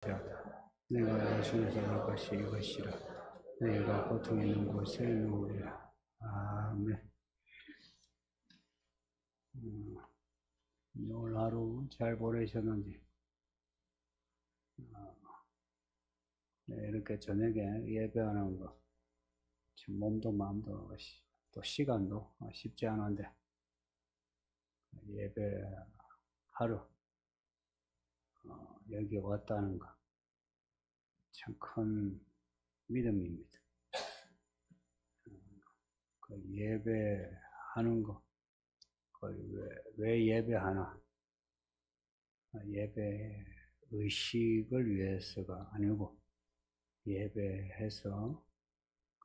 내가 예수에서 올 것이 이것이라. 내가 고통 있는 곳에 누우리라. 아멘. 오늘 하루 잘 보내셨는지. 네, 이렇게 저녁에 예배하는 거, 지금 몸도 마음도 또 시간도 쉽지 않은데, 예배 하루 여기 왔다는 거 참 큰 믿음입니다. 그 예배하는 거, 왜 예배하나? 예배 의식을 위해서가 아니고 예배해서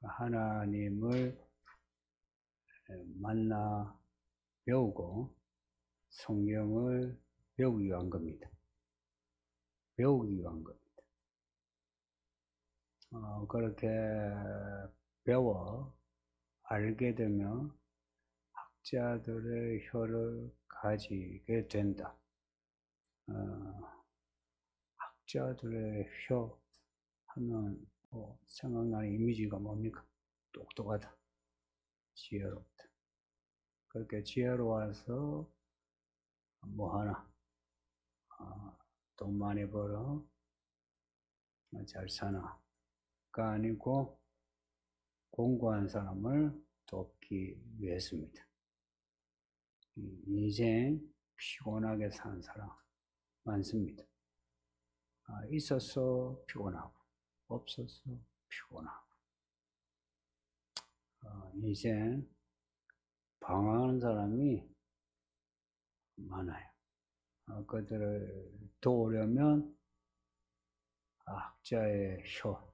하나님을 만나 배우고 성경을 배우기 위한 겁니다. 배우기 위한 겁니다. 그렇게 배워 알게 되면 학자들의 혀를 가지게 된다. 학자들의 혀 하면 생각나는 이미지가 뭡니까? 똑똑하다, 지혜롭다. 그렇게 지혜로워서 뭐 하나, 돈 많이 벌어 잘 사나가 아니고 공부한 사람을 돕기 위해서입니다. 인생 피곤하게 사는 사람 많습니다. 있어서 피곤하고 없어서 피곤하고 인생 방황하는 사람이 많아요. 그들을 도우려면 학자의 혀,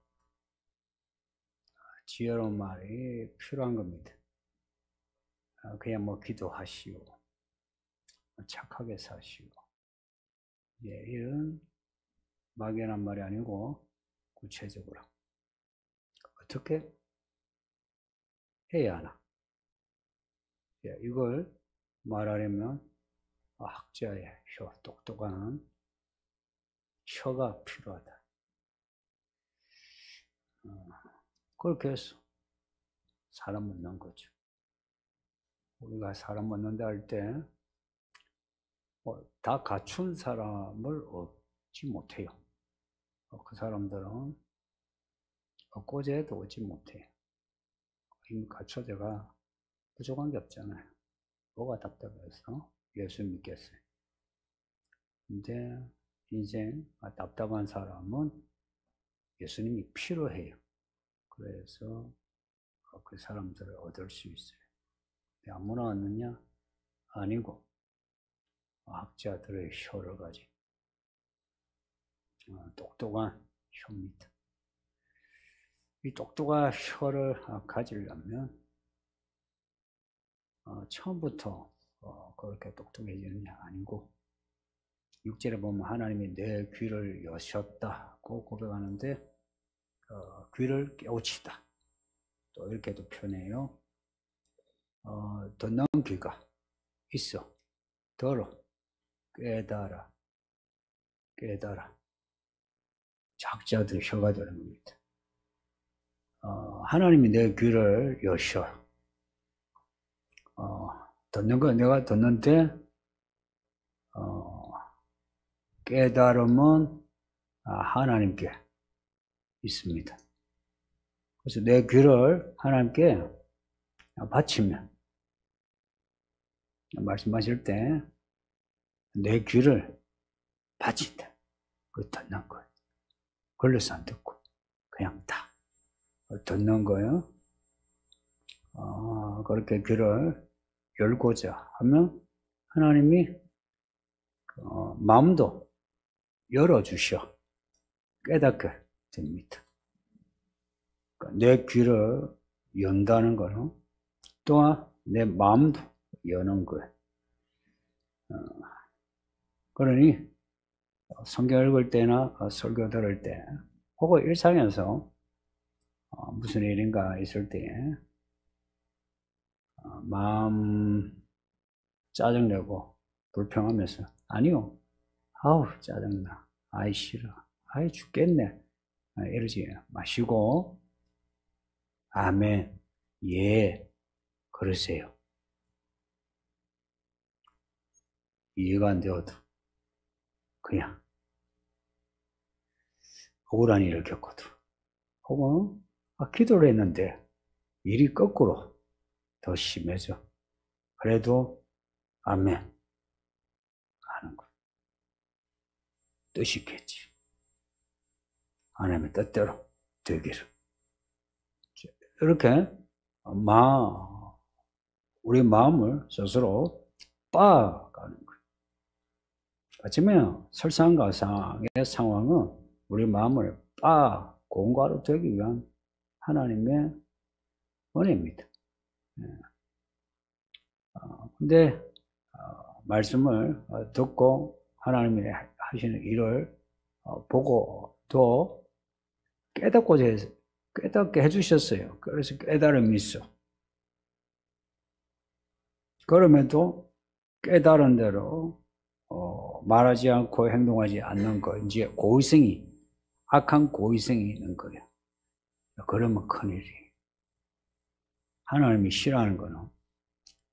지혜로운 말이 필요한 겁니다. 그냥 뭐 기도하시오, 착하게 사시오, 이런 막연한 말이 아니고 구체적으로 어떻게 해야 하나? 이걸 말하려면 학자의 혀, 똑똑한 혀가 필요하다. 그렇게 해서 사람 만난 거죠. 우리가 사람 만난다 할 때 다 갖춘 사람을 얻지 못해요. 그 사람들은 얻고자 해도 얻지 못해요. 이미 갖춰져가 부족한 게 없잖아요. 뭐가 답답해서 예수 믿겠어요. 근데 인생 답답한 사람은 예수님이 필요해요. 그래서 그 사람들을 얻을 수 있어요. 아무나 얻느냐? 아니고 학자들의 혀를 가진 똑똑한 혀입니다. 이 똑똑한 혀를 가지려면 처음부터 그렇게 똑똑해지는 게 아니고 6절에 보면 하나님이 내 귀를 여셨다고 고백하는데 귀를 깨우치다. 또 이렇게도 표현해요. 듣는 귀가 있어. 들어. 깨달아. 작자들의 혀가 되는 겁니다. 하나님이 내 귀를 여셔. 듣는 거 내가 듣는데 깨달음은 하나님께 있습니다. 그래서 내 귀를 하나님께 바치면 말씀하실 때 내 귀를 바친다. 그 듣는 거예요. 걸려서 안 듣고 그냥 다 듣는 거예요. 그렇게 귀를 열고자 하면 하나님이 마음도 열어주셔 깨닫게 됩니다. 그러니까 내 귀를 연다는 거는 또한 내 마음도 여는 거예요. 그러니 성경 읽을 때나 설교 들을 때 혹은 일상에서 무슨 일인가 있을 때 마음 짜증내고 불평하면서 아니요, 아우 짜증나, 아이 싫어, 아이, 죽겠네. 이러지 마시고, 아멘, 예, 그러세요. 이해가 안 되어도 그냥 억울한 일을 겪어도, 혹은 기도를 했는데 일이 거꾸로 더 심해져. 그래도 아멘 하는 거. 뜻이 있겠지. 하나님의 뜻대로 되기를. 이렇게 우리 마음을 스스로 빻아가는 거예요. 아침에 설상가상의 상황은 우리 마음을 공과로 되기 위한 하나님의 은혜입니다. 근데 말씀을 듣고 하나님이 하시는 일을 보고 또 깨닫게 해주셨어요. 그래서 깨달음이 있어. 그럼에도 깨달은 대로 말하지 않고 행동하지 않는 거, 이제 고의성이, 악한 고의성이 있는 거예요. 그러면 큰일이. 하나님이 싫어하는 거는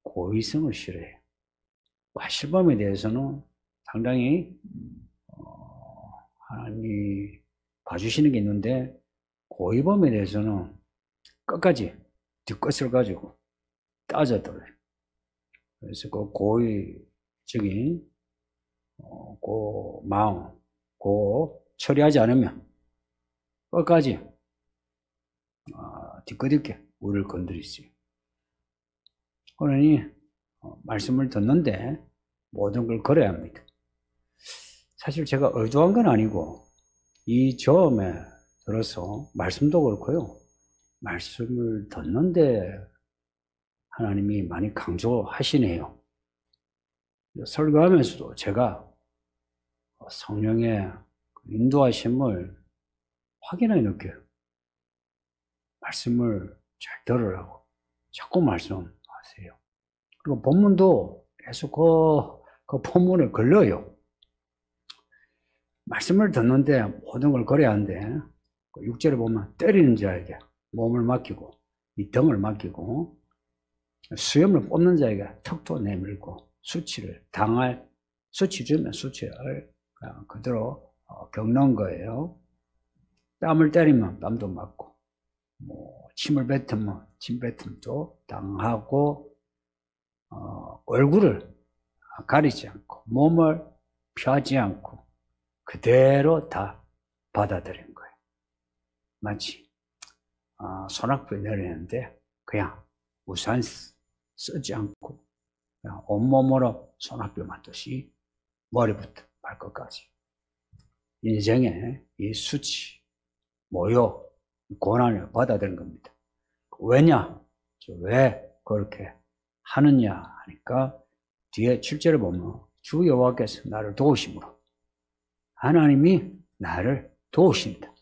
고의성을 싫어해요. 과실범에 대해서는 상당히 하나님이 봐주시는 게 있는데, 고의범에 대해서는 끝까지 뒷것을 가지고 따져들어요. 그래서 그 고의적인 그 마음, 처리하지 않으면 끝까지 뒤끝있게 우리를 건드리지. 그러니 말씀을 듣는데 모든 걸 걸어야 합니다. 사실 제가 의도한 건 아니고 이 점에 들어서 말씀도 그렇고요. 말씀을 듣는데 하나님이 많이 강조하시네요. 설교하면서도 제가 성령의 인도하심을 확인해 느껴요. 말씀을 잘 들으라고 자꾸 말씀하세요. 그리고 본문도 계속 그 본문에 걸려요. 말씀을 듣는데 모든 걸 걸어야 하는데 6절에 보면 때리는 자에게 몸을 맡기고 이 등을 맡기고 수염을 뽑는 자에게 턱도 내밀고 수치를 당할 수치 주면 수치를 그냥 그대로 겪는 거예요. 뺨을 때리면 뺨도 맞고 침을 뱉으면 침 뱉음도 당하고 얼굴을 가리지 않고 몸을 펴지 않고 그대로 다 받아들인 거예요. 마치 소낙비에 내리는데 그냥 우산 쓰지 않고 그냥 온몸으로 소낙비 맞듯이 머리부터 발끝까지 인생의 이 수치, 모욕, 고난을 받아들인 겁니다. 왜냐? 왜 그렇게 하느냐 하니까 뒤에 7절에 보면 주 여호와께서 나를 도우심으로 하나님이 나를 도우신다.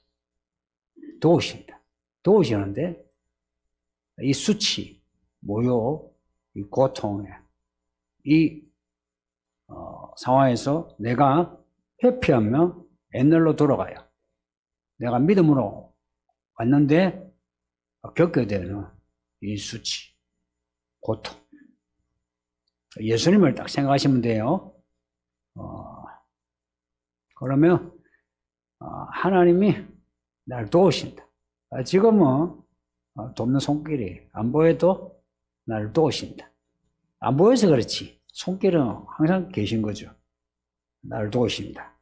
도우시는데 이 수치, 모욕, 이 고통에 이 상황에서 내가 회피하면 옛날로 돌아가요. 내가 믿음으로 왔는데 겪게 되는 이 수치, 고통. 예수님을 딱 생각하시면 돼요. 그러면 하나님이 나를 도우신다. 지금은 돕는 손길이 안 보여도 나를 도우신다. 안 보여서 그렇지. 손길은 항상 계신 거죠. 나를 도우신다.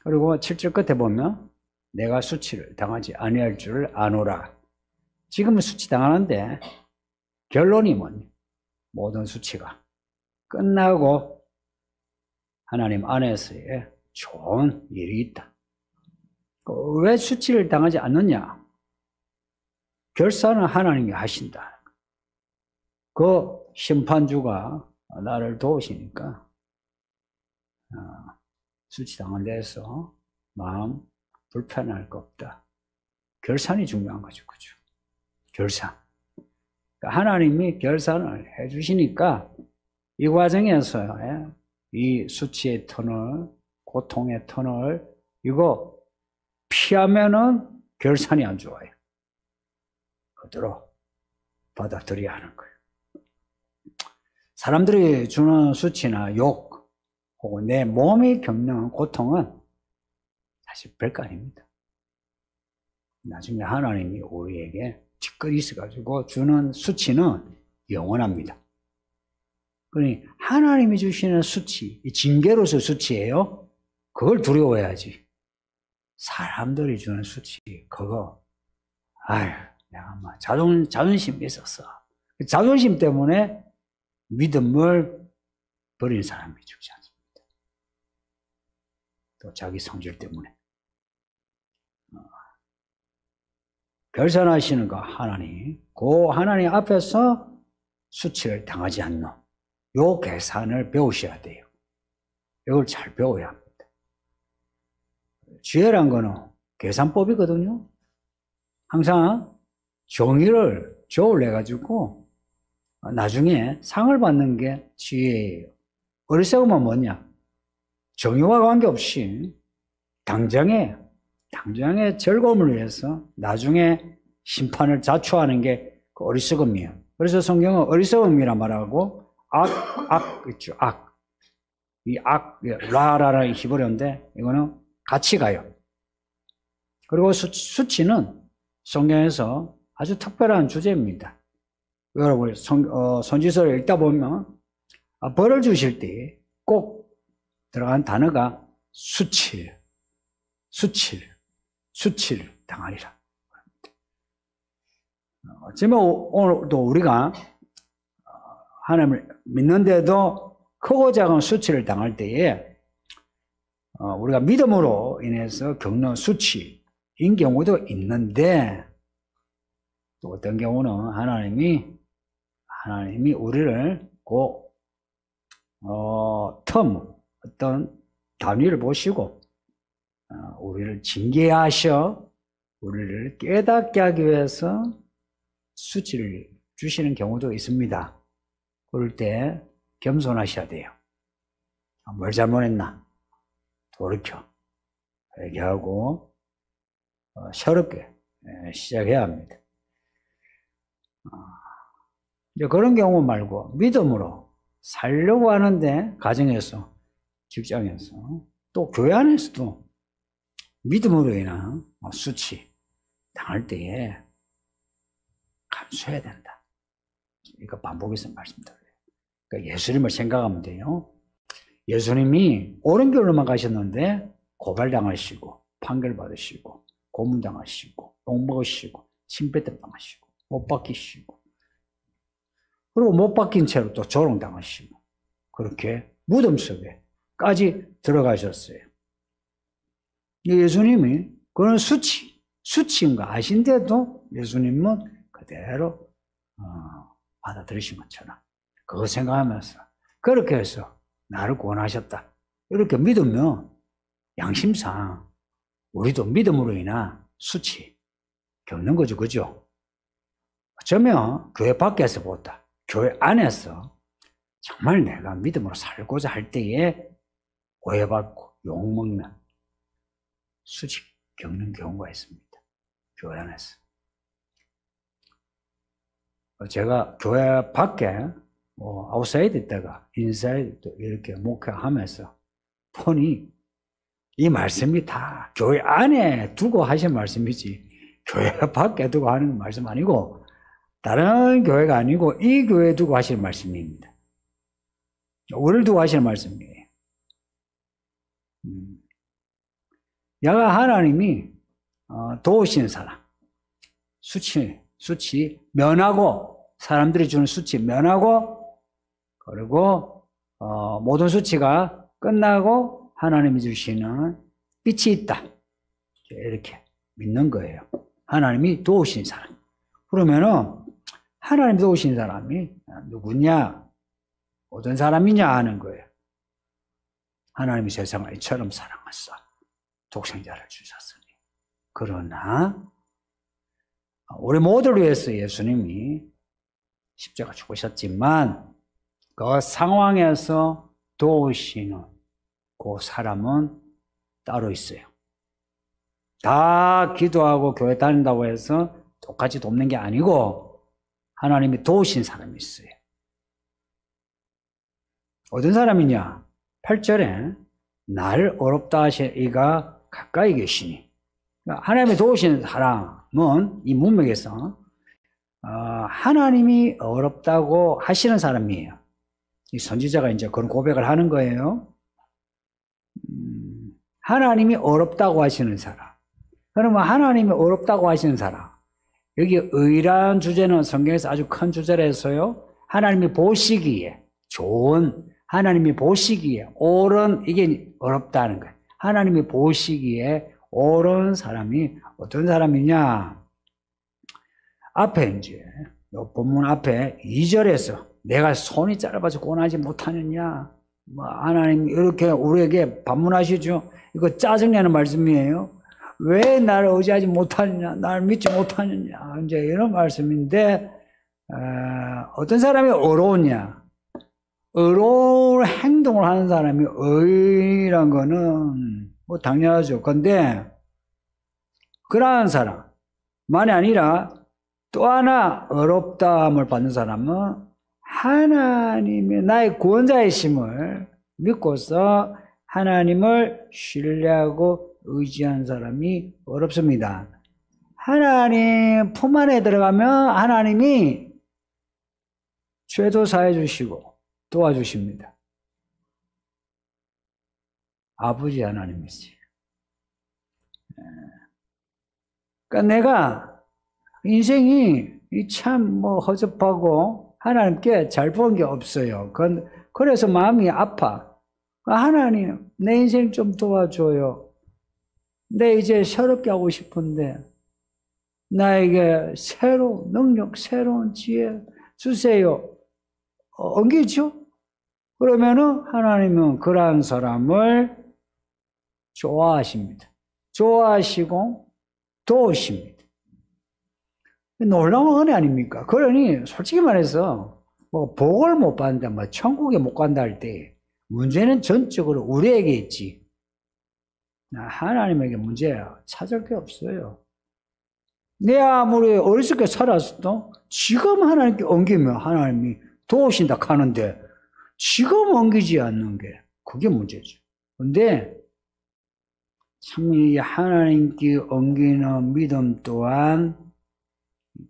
그리고 7절 끝에 보면 내가 수치를 당하지 아니할 줄을 아노라. 지금은 수치 당하는데 결론이 뭐니? 모든 수치가 끝나고 하나님 안에서의 좋은 일이 있다. 왜 수치를 당하지 않느냐? 결산은 하나님이 하신다. 그 심판주가 나를 도우시니까 수치 당한 데서 마음 불편할 거 없다. 결산이 중요한 거죠. 그죠? 결산. 그러니까 하나님이 결산을 해주시니까 이 과정에서 이 수치의 터널, 고통의 터널, 이거 피하면은 결산이 안 좋아요. 그대로 받아들여야 하는 거예요. 사람들이 주는 수치나 욕 혹은 내 몸이 겪는 고통은 사실 별거 아닙니다. 나중에 하나님이 우리에게 직거리 있어가지고 주는 수치는 영원합니다. 그러니 하나님이 주시는 수치, 이 징계로서 수치예요. 그걸 두려워해야지. 사람들이 주는 수치, 그거, 아휴, 내가 막 자존심이 있었어. 자존심 때문에 믿음을 버린 사람이 죽지 않습니다. 또 자기 성질 때문에. 결산하시는 거 하나님, 그 하나님 앞에서 수치를 당하지 않는 요 계산을 배우셔야 돼요. 이걸 잘 배워야 합니다. 지혜란 거는 계산법이거든요. 항상 정의를 조울해가지고 나중에 상을 받는 게 지혜예요. 어리석으면 뭐냐? 정의와 관계없이 당장의 즐거움을 위해서 나중에 심판을 자초하는 게 그 어리석음이에요. 그래서 성경은 어리석음이라 말하고 있죠. 이 라라라는 히브리어인데 이거는 같이 가요. 그리고 수치는 성경에서 아주 특별한 주제입니다. 여러분 선지서를 읽다 보면 벌을 주실 때 꼭 들어간 단어가 수칠 당하리라. 어쩌면 오늘도 우리가 하나님을 믿는데도 크고 작은 수치를 당할 때에 우리가 믿음으로 인해서 겪는 수치인 경우도 있는데 또 어떤 경우는 하나님이 우리를 어떤 단위를 보시고 우리를 징계하셔 우리를 깨닫게 하기 위해서 수치를 주시는 경우도 있습니다. 그럴 때 겸손하셔야 돼요. 뭘 잘못했나? 돌이켜 회개하고 새롭게 시작해야 합니다. 이제 그런 경우 말고 믿음으로 살려고 하는데 가정에서, 직장에서, 또 교회 안에서도 믿음으로 인한 수치 당할 때에 감수해야 된다. 이거 반복해서 말씀드려요. 그러니까 예수님을 생각하면 돼요. 예수님이 옳은 길로만 가셨는데 고발당하시고 판결받으시고 고문당하시고 욕먹으시고 침뱉음 당하시고 못 박히시고 그리고 못 박힌 채로 또 조롱당하시고 그렇게 무덤 속에까지 들어가셨어요. 예수님이 그런 수치인 거 아신데도 예수님은 그대로 받아들이신 것처럼 그거 생각하면서 그렇게 해서 나를 구원하셨다. 이렇게 믿으면 양심상 우리도 믿음으로 인한 수치 겪는 거죠. 그죠? 어쩌면 교회 밖에서 보다 교회 안에서 정말 내가 믿음으로 살고자 할 때에 오해받고 욕먹는 수치 겪는 경우가 있습니다. 교회 안에서. 제가 교회 밖에 아웃사이드 있다가 인사이드 이렇게 목회하면서 보니 이 말씀이 다 교회 안에 두고 하신 말씀이지 교회 밖에 두고 하는 말씀 아니고 다른 교회가 아니고 이 교회에 두고 하시는 말씀입니다. 우리를 두고 하시는 말씀이에요. 야가 하나님이 도우시는 사람 수치 면하고 사람들이 주는 수치 면하고 그리고 모든 수치가 끝나고 하나님이 주시는 빛이 있다. 이렇게 믿는 거예요. 하나님이 도우신 사람. 그러면은 하나님 도우신 사람이 누구냐? 어떤 사람이냐 하는 거예요. 하나님이 세상을 이처럼 사랑하사 독생자를 주셨으니. 그러나 우리 모두를 위해서 예수님이 십자가 죽으셨지만 그 상황에서 도우시는 그 사람은 따로 있어요. 다 기도하고 교회 다닌다고 해서 똑같이 돕는 게 아니고 하나님이 도우신 사람이 있어요. 어떤 사람이냐? 8절에 나를 어렵다 하신 이가 가까이 계시니. 그러니까 하나님이 도우신 사람은 이 문맥에서 하나님이 어렵다고 하시는 사람이에요. 이 선지자가 이제 그런 고백을 하는 거예요. 하나님이 어렵다고 하시는 사람. 그러면 하나님이 어렵다고 하시는 사람. 여기 의라는 주제는 성경에서 아주 큰 주제라서요. 하나님이 보시기에 좋은, 하나님이 보시기에 옳은, 이게 어렵다는 거예요. 하나님이 보시기에 옳은 사람이 어떤 사람이냐? 앞에 이제 본문 앞에 2절에서 내가 손이 짧아서 권하지 못하느냐? 하나님 이렇게 우리에게 반문하시죠. 이거 짜증내는 말씀이에요. 왜 나를 의지하지 못하느냐? 나를 믿지 못하느냐? 이제 이런 말씀인데 어떤 사람이 어려우냐? 의로운 행동을 하는 사람이 의란 거는 뭐 당연하죠. 근데 그러한 사람만이 아니라 또 하나 어렵다함을 받는 사람은 하나님의 나의 구원자이심을 믿고서 하나님을 신뢰하고 의지한 사람이 어렵습니다. 하나님 품 안에 들어가면 하나님이 죄도 사해 주시고 도와주십니다. 아버지 하나님이지. 그러니까 내가 인생이 참 허접하고 하나님께 잘 본 게 없어요. 그래서 마음이 아파. 하나님, 내 인생 좀 도와줘요. 내 이제 새롭게 하고 싶은데 나에게 새로운 능력, 새로운 지혜 주세요. 엉기죠? 그러면은 하나님은 그러한 사람을 좋아하십니다. 좋아하시고 도우십니다. 놀라운 은혜 아닙니까? 그러니 솔직히 말해서 복을 못 받는다, 천국에 못 간다 할 때 문제는 전적으로 우리에게 있지. 하나님에게 문제야 찾을 게 없어요. 내 아무리 어리석게 살았어도 지금 하나님께 엉기면 하나님이 도우신다 하는데 지금 엉기지 않는 게 그게 문제죠. 근데 참 이 하나님께 엉기는 믿음 또한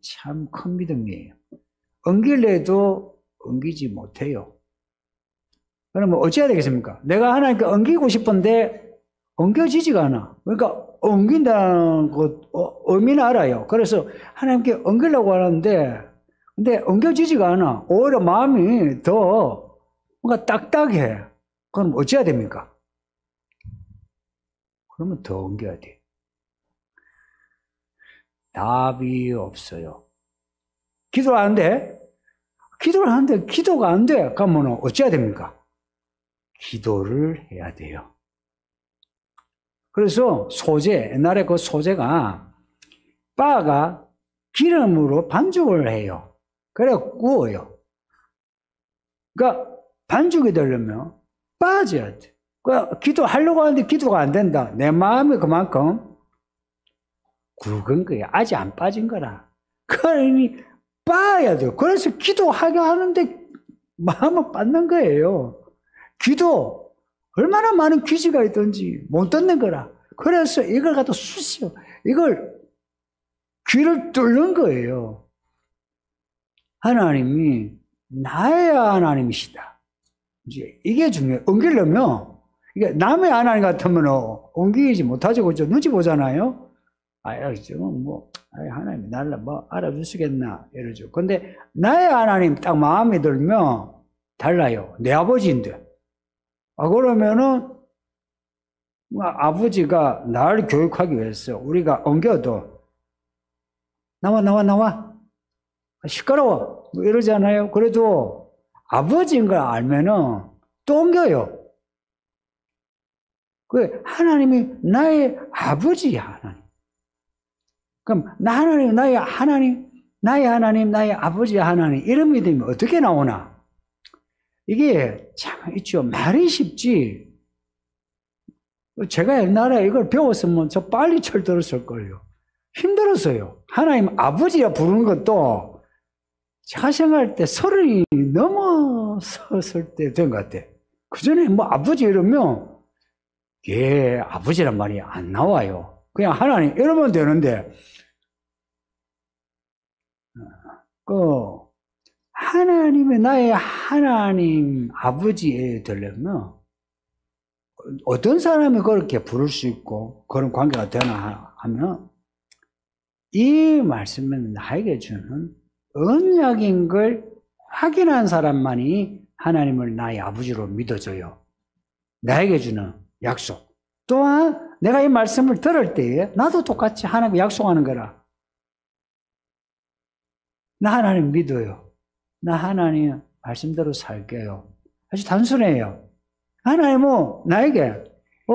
참 큰 믿음이에요. 엉길래도 엉기지 못해요. 그러면 어찌해야 되겠습니까? 내가 하나님께 엉기고 싶은데 엉겨지지가 않아. 그러니까 엉긴다는 것 의미는 알아요. 그래서 하나님께 엉기려고 하는데 근데 엉겨지지가 않아. 오히려 마음이 더 뭔가 딱딱해. 그럼 어찌해야 됩니까? 그러면 더 엉겨야 돼. 답이 없어요. 기도를 하는데 기도가 안 돼. 그러면 어찌해야 됩니까? 기도를 해야 돼요. 그래서 옛날에 그 소재가 빠가 기름으로 반죽을 해요. 그래 구워요. 그러니까 반죽이 되려면 빠져야 돼. 그러니까 기도하려고 하는데 기도가 안 된다. 내 마음이 그만큼 굵은 거야. 아직 안 빠진 거라. 그러니 빠야 돼요. 그래서 기도하게 하는데 마음을 빠는 거예요. 기도 얼마나 많은 귀지가 있든지 못 듣는 거라. 그래서 이걸 갖다 이걸 귀를 뚫는 거예요. 하나님이 나의 하나님이시다. 이제 이게 중요해요. 옮기려면 이게 남의 하나님 같으면 옮기지 못하죠. 그죠? 눈치 보잖아요. 하나님이 나를 알아주시겠나 이러죠. 근데 나의 하나님 딱 마음에 들면 달라요. 내 아버지인데. 그러면은 아버지가 나를 교육하기 위해서 우리가 엉겨도 나와 시끄러워 이러잖아요. 그래도 아버지인 걸 알면은 또 엉겨요. 그 하나님이 나의 아버지야. 하나님. 그럼 나의 하나님, 나의 아버지 하나님 이런 믿음이 어떻게 나오나? 이게 참 있죠. 말이 쉽지 제가 옛날에 이걸 배웠으면 저 빨리 철들었을 거예요. 힘들었어요. 하나님 아버지라 부르는 것도 제가 생각할 때 30이 넘어섰을 때 된 것 같아. 그 전에 뭐 아버지 이러면 예, 아버지란 말이 안 나와요. 그냥 하나님 이러면 되는데 하나님의 나의 하나님 아버지에 되려면 어떤 사람이 그렇게 부를 수 있고 그런 관계가 되나 하면 이 말씀은 나에게 주는 언약인 걸 확인한 사람만이 하나님을 나의 아버지로 믿어줘요. 나에게 주는 약속. 또한 내가 이 말씀을 들을 때에 나도 똑같이 하나님과 약속하는 거라. 나 하나님 믿어요. 나 하나님 말씀대로 살게요. 아주 단순해요. 하나님은 나에게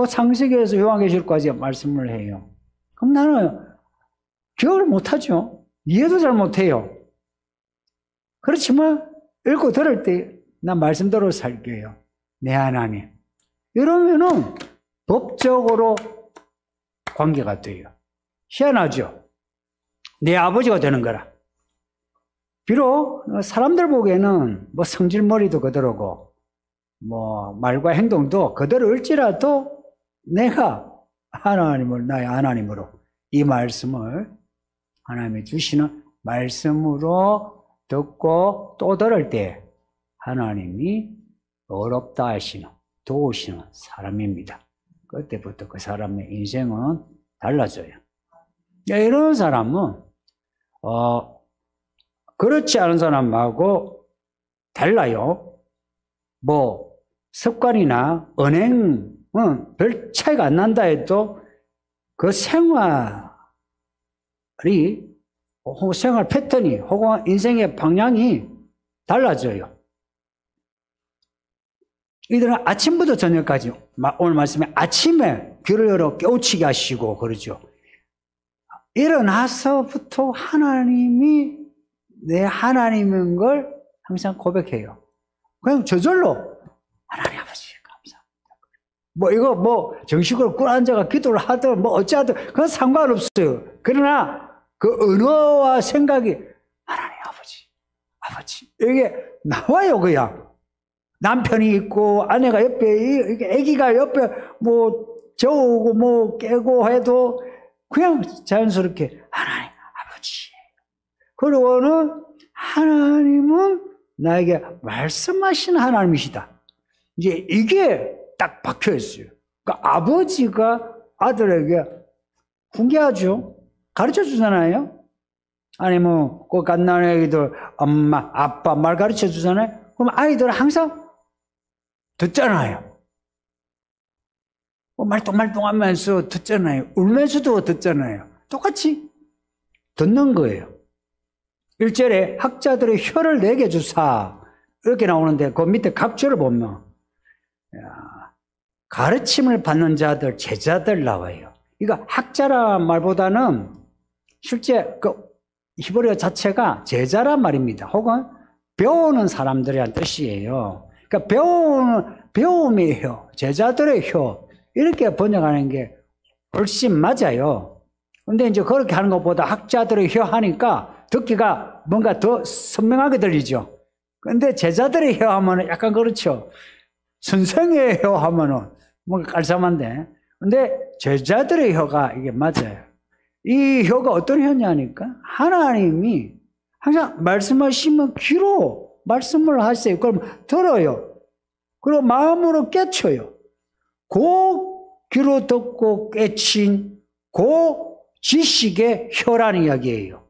창세기에서 요한계시록까지 말씀을 해요. 그럼 나는 기억을 못하죠. 이해도 잘 못해요. 그렇지만 읽고 들을 때 나 말씀대로 살게요. 내 하나님. 이러면은 법적으로 관계가 돼요. 희한하죠. 내 아버지가 되는 거라. 비록 사람들 보기에는 뭐 성질머리도 그대로고 뭐 말과 행동도 그대로일지라도 내가 하나님을 나의 하나님으로 이 말씀을 하나님이 주시는 말씀으로 듣고 또 들을 때 하나님이 어렵다 하시는 도우시는 사람입니다. 그때부터 그 사람의 인생은 달라져요. 이런 사람은 그렇지 않은 사람하고 달라요. 뭐 습관이나 언행은 별 차이가 안 난다 해도 그 생활이 혹은 생활 패턴이 혹은 인생의 방향이 달라져요. 이들은 아침부터 저녁까지 오늘 말씀에 아침에 귀를 열어 깨우치게 하시고 그러죠. 일어나서부터 하나님이 내 하나님인 걸 항상 고백해요. 그냥 저절로 하나님 아버지 감사합니다. 이거 정식으로 꿇 앉아가 기도를 하든 어찌하든 그건 상관없어요. 그러나 그 언어와 생각이 하나님 아버지 이게 나와요. 그냥 남편이 있고 아내가 옆에 아기가 옆에 저우고 깨고 해도 그냥 자연스럽게 하나님 아버지. 그리고는 하나님은 나에게 말씀하신 하나님이시다. 이제 이게 딱 박혀 있어요. 그러니까 아버지가 아들에게 훈계하죠. 가르쳐 주잖아요. 아니면 그 갓난 아이들 엄마, 아빠 말 가르쳐 주잖아요. 그럼 아이들은 항상 듣잖아요. 말똥말똥하면서 듣잖아요. 울면서도 듣잖아요. 똑같이 듣는 거예요. 1절에 학자들의 혀를 내게 주사 이렇게 나오는데 그 밑에 각절을 보면 가르침을 받는 자들, 제자들 나와요. 이거 학자란 말보다는 실제 그 히브리어 자체가 제자란 말입니다. 혹은 배우는 사람들이란 뜻이에요. 그러니까 배움의 혀, 제자들의 혀 이렇게 번역하는 게 훨씬 맞아요. 근데 이제 그렇게 하는 것보다 학자들의 혀 하니까 듣기가 뭔가 더 선명하게 들리죠. 근데 제자들의 혀 하면은 약간 그렇죠. 선생의 혀 하면은 뭔가 깔쌈한데. 근데 제자들의 혀가 이게 맞아요. 이 혀가 어떤 혀냐니까 하나님이 항상 말씀하시면 귀로 말씀을 하세요. 그럼 들어요. 그리고 마음으로 깨쳐요. 그 귀로 듣고 깨친 그 지식의 혀라는 이야기예요.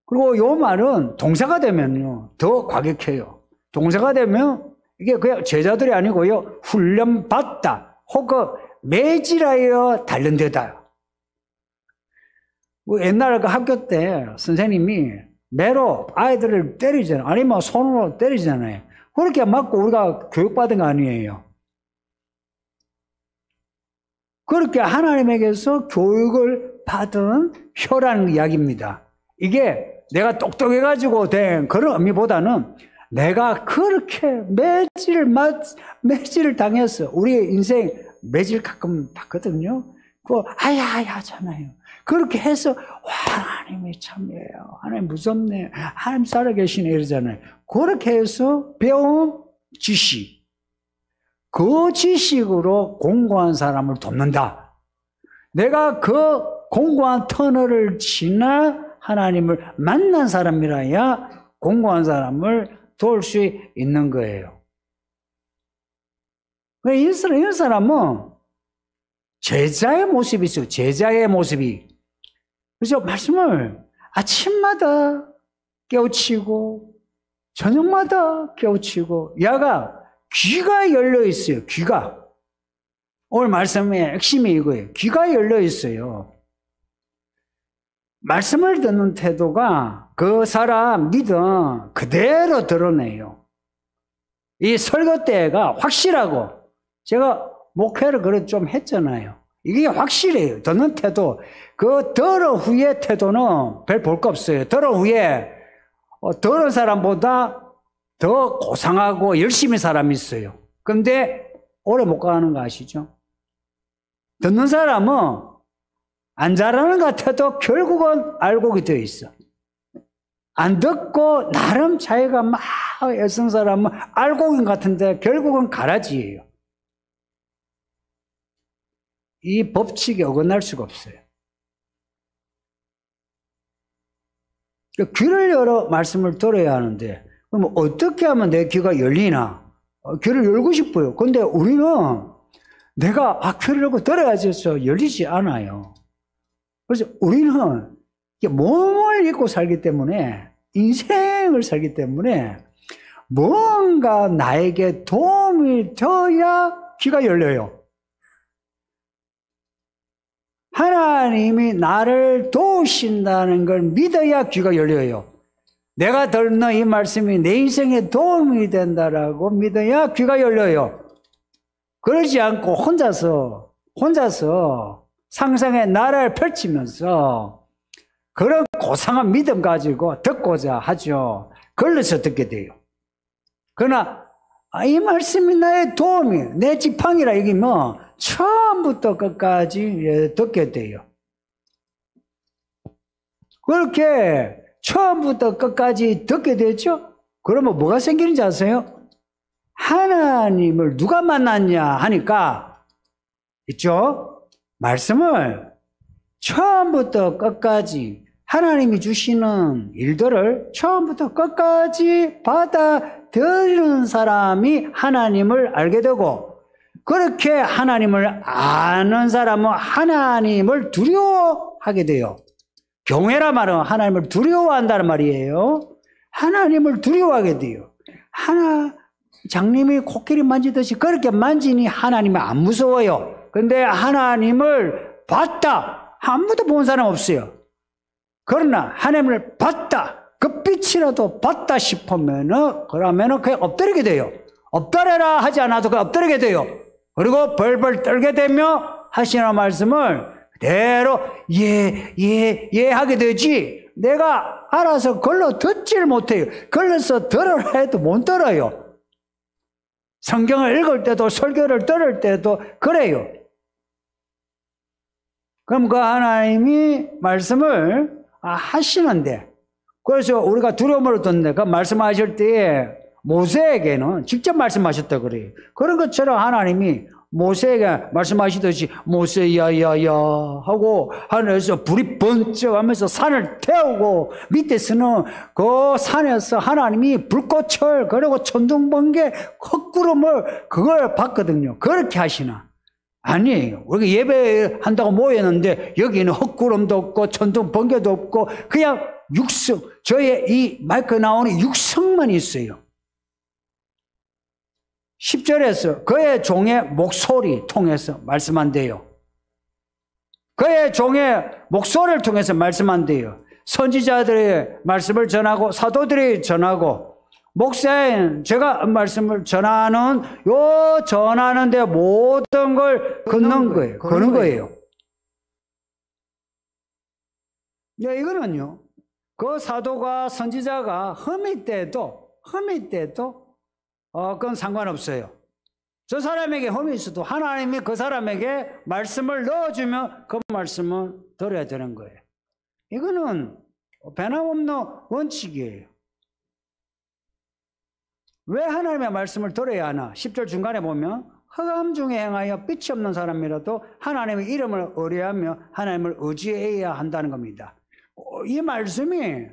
그리고 이 말은 동사가 되면요 더 과격해요. 동사가 되면 이게 그냥 제자들이 아니고요 훈련받다 혹은 매질하여 단련되다. 옛날 그 학교 때 선생님이 매로 아이들을 때리잖아요. 아니면 손으로 때리잖아요. 그렇게 맞고 우리가 교육받은 거 아니에요. 그렇게 하나님에게서 교육을 받은 혀라는 이야기입니다. 이게 내가 똑똑해가지고 된 그런 의미보다는 내가 그렇게 매질을 당해서 우리의 인생 매질 가끔 받거든요. 그거 아야 하잖아요. 그렇게 해서 와, 하나님이 참해요. 하나님 무섭네. 하나님 살아계시네 이러잖아요. 그렇게 해서 배운 지식, 그 지식으로 공고한 사람을 돕는다. 내가 그 공고한 터널을 지나 하나님을 만난 사람이라야 공고한 사람을 도울 수 있는 거예요. 이런 사람은 제자의 모습이 있어요. 제자의 모습이. 그래서 말씀을 아침마다 깨우치고 저녁마다 깨우치고 야가 귀가 열려 있어요. 귀가. 오늘 말씀의 핵심이 이거예요. 귀가 열려 있어요. 말씀을 듣는 태도가 그 사람 믿음 그대로 드러내요. 이 설교 때가 확실하고 제가 목회를 그래 좀 했잖아요. 이게 확실해요. 듣는 태도. 그 들어 후의 태도는 별 볼 거 없어요. 들어 후에 들은 사람보다 더 고상하고 열심히 사람이 있어요. 근데 오래 못 가는 거 아시죠? 듣는 사람은 안 잘하는 것 같아도 결국은 알곡이 되어 있어. 안 듣고 나름 자기가 막 애쓴 사람은 알곡인 것 같은데 결국은 가라지예요. 이 법칙에 어긋날 수가 없어요. 귀를 열어 말씀을 들어야 하는데 그럼 어떻게 하면 내 귀가 열리나? 귀를 열고 싶어요. 근데 우리는 내가 귀를 열고 들어야지 해서 열리지 않아요. 그래서 우리는 몸을 입고 살기 때문에 인생을 살기 때문에 뭔가 나에게 도움이 되어야 귀가 열려요. 하나님이 나를 도우신다는 걸 믿어야 귀가 열려요. 내가 듣는 이 말씀이 내 인생에 도움이 된다라고 믿어야 귀가 열려요. 그러지 않고 혼자서 상상의 나라를 펼치면서 그런 고상한 믿음 가지고 듣고자 하죠. 걸려서 듣게 돼요. 그러나 이 말씀이 나의 도움이 내 지팡이라 이기면 처음부터 끝까지 듣게 돼요. 그렇게 처음부터 끝까지 듣게 되죠? 그러면 뭐가 생기는지 아세요? 하나님을 누가 만났냐 하니까 있죠? 말씀을 처음부터 끝까지 하나님이 주시는 일들을 처음부터 끝까지 받아들이는 사람이 하나님을 알게 되고 그렇게 하나님을 아는 사람은 하나님을 두려워하게 돼요. 경외라 말은 하나님을 두려워한다는 말이에요. 하나님을 두려워하게 돼요. 장님이 코끼리 만지듯이 그렇게 만지니 하나님이 안 무서워요. 근데 하나님을 봤다. 아무도 본 사람 없어요. 그러나 하나님을 봤다. 그 빛이라도 봤다 싶으면은 그러면은 그냥 엎드리게 돼요. 엎드려라 하지 않아도 그냥 엎드리게 돼요. 그리고 벌벌 떨게 되며 하시는 말씀을 그대로 예 하게 되지 내가 알아서 걸러 듣질 못해요. 걸러서 들으라 해도 못 들어요. 성경을 읽을 때도 설교를 들을 때도 그래요. 그럼 그 하나님이 말씀을 하시는데 그래서 우리가 두려움으로 듣는데 그 말씀하실 때에 모세에게는 직접 말씀하셨다 그래요. 그런 것처럼 하나님이 모세에게 말씀하시듯이 모세야야야 하고 하늘에서 불이 번쩍하면서 산을 태우고 밑에서는 그 산에서 하나님이 불꽃을 그리고 천둥번개 헛구름을 그걸 봤거든요. 그렇게 하시나? 아니에요. 우리가 예배한다고 모였는데 여기는 헛구름도 없고 천둥번개도 없고 그냥 육성, 저의 이 마이크 나오는 육성만 있어요. 10절에서 그의 종의 목소리 통해서 말씀한대요. 그의 종의 목소리를 통해서 말씀한대요. 선지자들의 말씀을 전하고 사도들이 전하고 목사인 제가 말씀을 전하는 전하는데 모든 걸 걷는 거예요. 거는 거예요. 네, 이거는요. 그 사도가 선지자가 흠이 때도 그건 상관없어요. 저 사람에게 험이 있어도 하나님이 그 사람에게 말씀을 넣어주면 그 말씀은 들어야 되는 거예요. 이거는 변함없는 원칙이에요. 왜 하나님의 말씀을 들어야 하나? 10절 중간에 보면 흑암 중에 행하여 빛이 없는 사람이라도 하나님의 이름을 의뢰하며 하나님을 의지해야 한다는 겁니다. 이 말씀이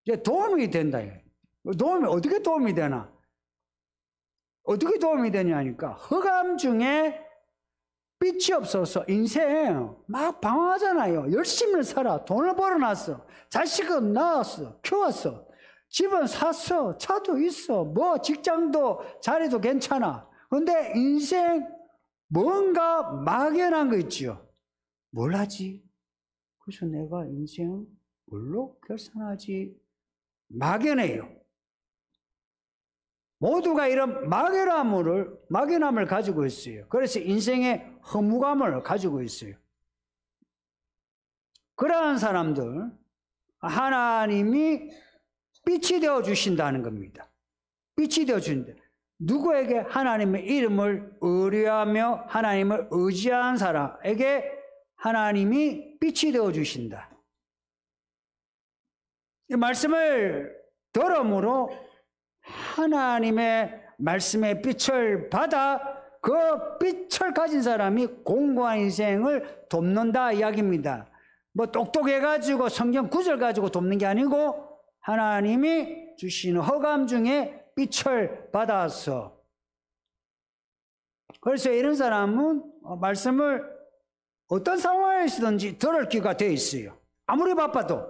이제 도움이 된다. 도움이 어떻게 도움이 되나? 어떻게 도움이 되냐니까 흑암 중에 빛이 없어서 인생 막 방황하잖아요. 열심히 살아. 돈을 벌어놨어. 자식은 낳았어. 키웠어. 집은 샀어. 차도 있어. 뭐 직장도 자리도 괜찮아. 근데 인생 뭔가 막연한 거 있죠. 뭘 하지? 그래서 내가 인생 뭘로 결산하지? 막연해요. 모두가 이런 막연함을 가지고 있어요. 그래서 인생의 허무감을 가지고 있어요. 그러한 사람들, 하나님이 빛이 되어 주신다는 겁니다. 빛이 되어 주신다. 누구에게? 하나님의 이름을 의뢰하며 하나님을 의지한 사람에게 하나님이 빛이 되어 주신다. 이 말씀을 들음으로 하나님의 말씀의 빛을 받아 그 빛을 가진 사람이 공고한 인생을 돕는다 이야기입니다. 뭐 똑똑해가지고 성경 구절 가지고 돕는 게 아니고 하나님이 주시는 허감 중에 빛을 받아서. 그래서 이런 사람은 말씀을 어떤 상황에서든지 들을 기회가 되어 있어요. 아무리 바빠도,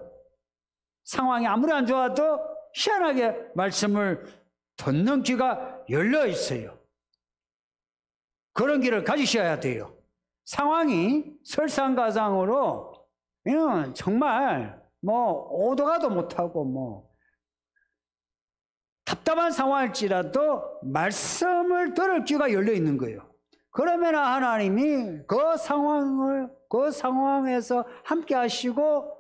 상황이 아무리 안 좋아도 희한하게 말씀을 듣는 귀가 열려 있어요. 그런 길을 가지셔야 돼요. 상황이 설상가상으로 정말 뭐 오도 가도 못하고 뭐 답답한 상황일지라도 말씀을 들을 귀가 열려 있는 거예요. 그러면 하나님이 그 상황에서 함께 하시고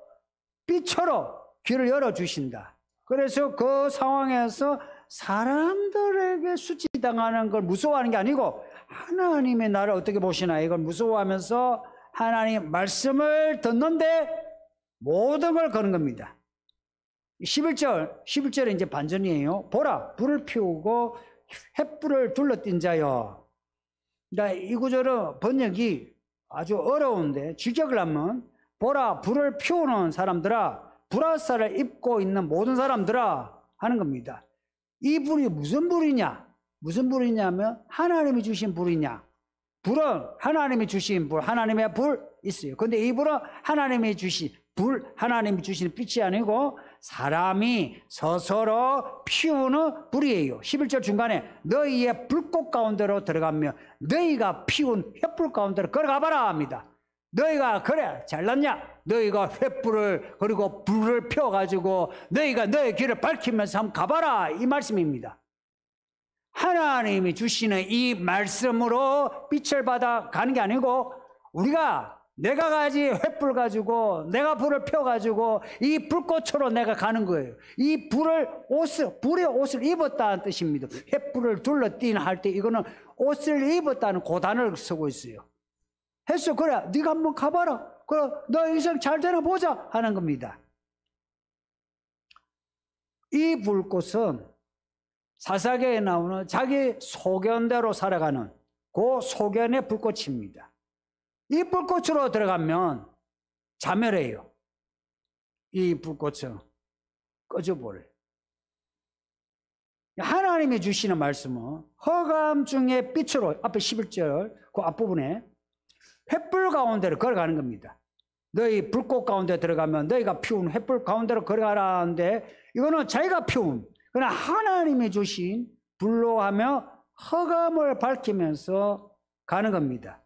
빛으로 귀를 열어주신다. 그래서 그 상황에서 사람들에게 수치당하는 걸 무서워하는 게 아니고 하나님의 나를 어떻게 보시나 이걸 무서워하면서 하나님 말씀을 듣는데 모든 걸 거는 겁니다. 11절에 이제 반전이에요. 보라, 불을 피우고 횃불을 둘러띈 자여. 이 구절은 번역이 아주 어려운데 직역을 하면 보라, 불을 피우는 사람들아, 불화살을 입고 있는 모든 사람들아 하는 겁니다. 이 불이 무슨 불이냐? 무슨 불이냐면 하나님이 주신 불이냐? 불은 하나님이 주신 불, 하나님의 불 있어요. 근데 이 불은 하나님이 주신 불, 하나님이 주시는 빛이 아니고 사람이 스스로 피우는 불이에요. 11절 중간에 너희의 불꽃 가운데로 들어가며 너희가 피운 횃불 가운데로 걸어가봐라 합니다. 너희가 그래 잘났냐? 너희가 횃불을 그리고 불을 펴가지고 너희가 너의 길을 밝히면서 한번 가봐라 이 말씀입니다. 하나님이 주시는 이 말씀으로 빛을 받아 가는 게 아니고 내가 가지 횃불 가지고 내가 불을 펴가지고 이 불꽃으로 내가 가는 거예요. 이 불의 옷을 입었다는 뜻입니다. 횃불을 둘러띤 할 때 이거는 옷을 입었다는 고단을 쓰고 있어요. 했어. 그래 네가 한번 가봐라. 그래 너 인생 잘 되나 보자 하는 겁니다. 이 불꽃은 사사기에 나오는 자기 소견대로 살아가는 그 소견의 불꽃입니다. 이 불꽃으로 들어가면 자멸해요. 이 불꽃은 꺼져버려요. 하나님이 주시는 말씀은 허감 중에 빛으로 앞에 11절 그 앞부분에 횃불 가운데로 걸어가는 겁니다. 너희 불꽃 가운데 들어가면 너희가 피운 횃불 가운데로 걸어가라는데 이거는 자기가 피운 그러나 하나님이 주신 불로 하며 허감을 밝히면서 가는 겁니다.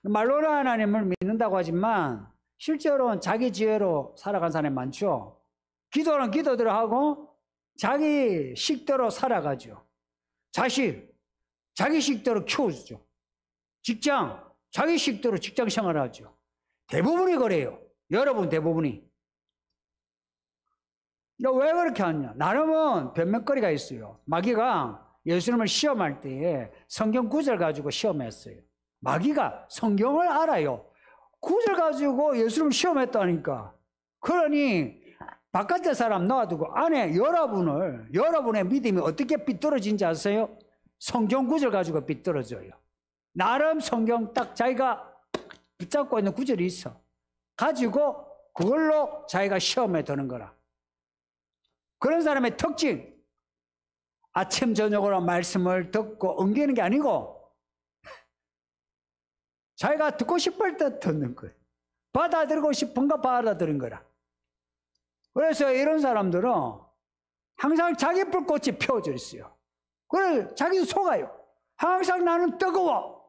말로는 하나님을 믿는다고 하지만 실제로는 자기 지혜로 살아간 사람이 많죠. 기도는 기도대로 하고 자기 식대로 살아가죠. 자기 식대로 키워주죠. 직장, 자기 식대로 직장 생활을 하죠. 대부분이 그래요. 여러분 대부분이. 왜 그렇게 하냐? 나름은 변명거리가 있어요. 마귀가 예수님을 시험할 때에 성경 구절 가지고 시험했어요. 마귀가 성경을 알아요. 구절 가지고 예수님을 시험했다니까. 그러니 바깥에 사람 놔두고 안에 여러분의 믿음이 어떻게 삐뚤어진지 아세요? 성경 구절 가지고 삐뚤어져요. 나름 성경 딱 자기가 붙잡고 있는 구절이 있어. 가지고 그걸로 자기가 시험에 드는 거라. 그런 사람의 특징, 아침 저녁으로 말씀을 듣고 옮기는 게 아니고 자기가 듣고 싶을 때 듣는 거예요. 받아들이고 싶은 거 받아들인 거라. 그래서 이런 사람들은 항상 자기 불꽃이 펴져 있어요. 그래서 자기도 속아요. 항상 나는 뜨거워.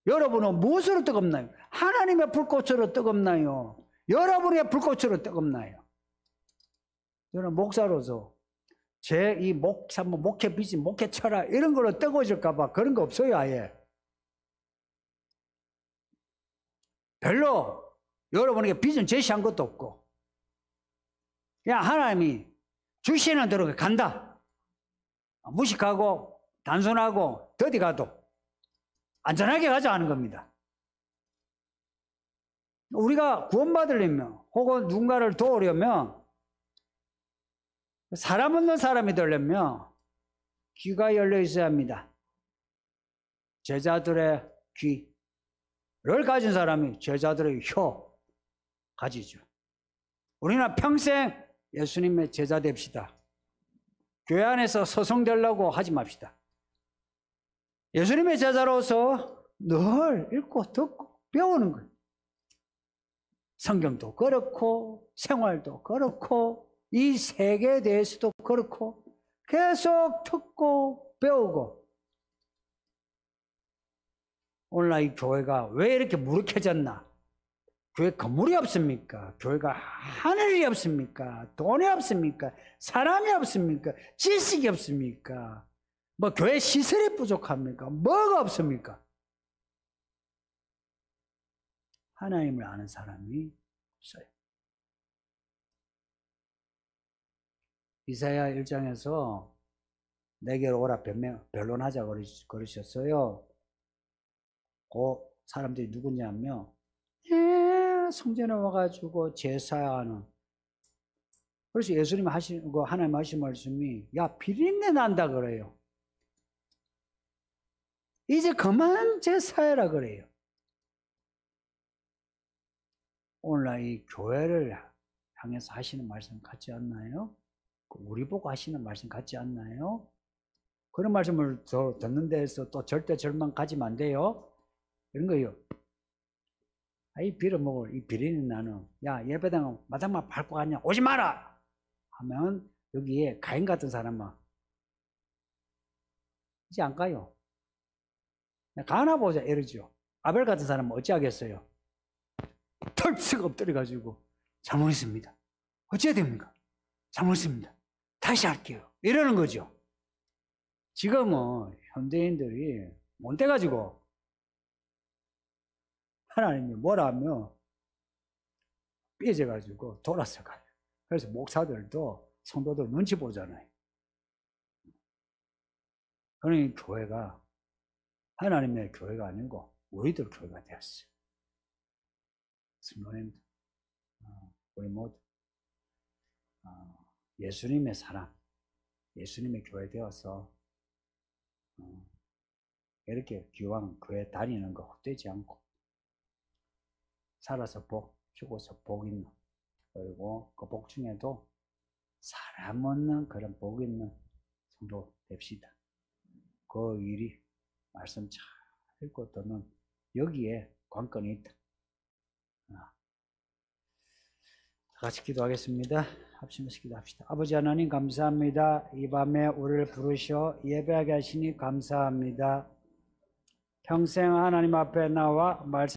여러분은 무엇으로 뜨겁나요? 하나님의 불꽃으로 뜨겁나요? 여러분의 불꽃으로 뜨겁나요? 저는 목사로서 제 이 목회 비전, 목회 철학 이런 걸로 뜨거워질까봐 그런 거 없어요, 아예. 별로 여러분에게 비전 제시한 것도 없고 그냥 하나님이 주시는 대로 간다. 무식하고 단순하고 더디 가도 안전하게 가자 하는 겁니다. 우리가 구원받으려면 혹은 누군가를 도우려면 사람 없는 사람이 되려면 귀가 열려 있어야 합니다. 제자들의 귀를 가진 사람이 제자들의 혀 가지죠. 우리는 평생 예수님의 제자 됩시다. 교회 안에서 서성되려고 하지 맙시다. 예수님의 제자로서 늘 읽고 듣고 배우는 거예요. 성경도 그렇고 생활도 그렇고 이 세계에 대해서도 그렇고 계속 듣고 배우고. 오늘날 이 교회가 왜 이렇게 무력해졌나? 교회 건물이 없습니까? 교회가 하늘이 없습니까? 돈이 없습니까? 사람이 없습니까? 지식이 없습니까? 뭐 교회 시설이 부족합니까? 뭐가 없습니까? 하나님을 아는 사람이 없어요. 이사야 1장에서 내게로 오라 변론하자 그러셨어요. 그 사람들이 누구냐면 성전에 와가지고 제사하는. 그래서 예수님 하나님 하신 말씀이 야 비린내 난다 그래요. 이제 그만 제사해라 그래요. 오늘날 이 교회를 향해서 하시는 말씀 같지 않나요? 우리 보고 하시는 말씀 같지 않나요? 그런 말씀을 듣는 데에서 또 절대 절망 가지면 안 돼요. 이런 거예요. 이 빌어먹을 이 비린내 나는 야 예배당 마당만 밟고 가냐 오지 마라 하면 여기에 가인 같은 사람은 이제 안 가요. 가나 보자 이러죠. 아벨 같은 사람은 어찌 하겠어요? 털썩 엎드려가지고 잘못했습니다. 어찌해야 됩니까? 잘못했습니다. 다시 할게요. 이러는 거죠. 지금은 현대인들이 못 돼가지고 하나님이 뭐라 하면 삐져가지고 돌아서 가요. 그래서 목사들도 성도들 눈치 보잖아요. 그러니 교회가 하나님의 교회가 아니고 우리들 교회가 되었어요. 성도님들, 우리 모두 예수님의 사람, 예수님의 교회 되어서 이렇게 기왕 교회 다니는 거 헛되지 않고 살아서 복, 죽어서 복 있는, 그리고 그 복 중에도 사람 없는 그런 복 있는 성도 됩시다. 그 일이 말씀 잘 읽고 듣는 여기에 관건이 있다. 다 같이 기도하겠습니다. 합심해서 기도합시다. 아버지 하나님 감사합니다. 이 밤에 우리를 부르셔 예배하게 하시니 감사합니다. 평생 하나님 앞에 나와 말씀